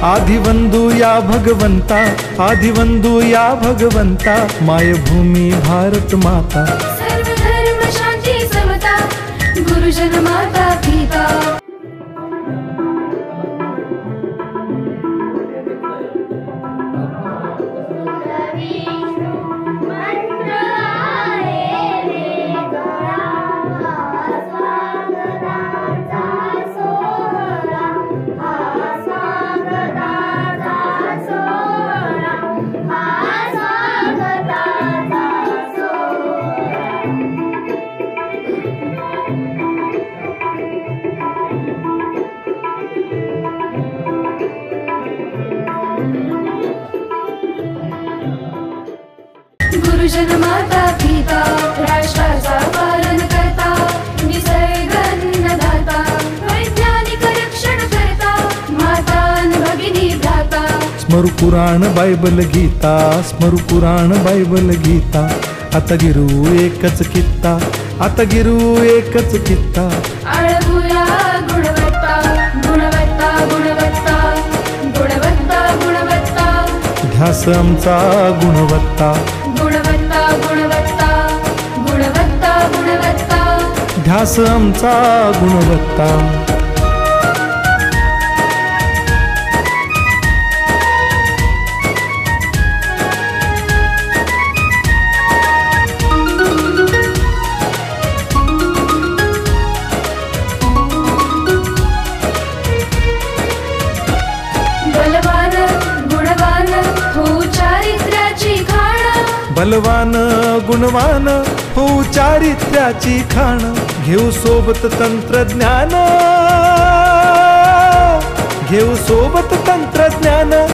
आदिवंदू या भगवंता, आदिवंदू या भगवंता, मायभूमी भारत माता। सर्व धर्म शांती समता, गुरुजन माता पिता। गुरुजन माता पिता, राष्ट्राचा पालन करता, निसर्ग अन्नदाता, वैज्ञानिक रक्षण करता, माता अन भगिनी भ्राता। स्मरू पुराण बायबल गीता, स्मरू पुराण बायबल गीता, आता गिरू एकच कित्ता, आता गिरू एकच कित्ता। आळवूया गुणवत्ता, गुणवत्ता, गुणवत्ता, गुणवत्ता, गुणवत्ता, ध्यास आमचा गुणवत्ता, गुणवत्ता, गुणवत्ता, गुणवत्ता, गुणवत्ता, ध्यास आमचा गुणवत्ता। बलवान गुणवान हो चारित्र्याची खाण, बलवान गुणवान हो चारित्र्याची खाण, घेऊ सोबत तंत्रज्ञान, घेऊ सोबत तंत्रज्ञान।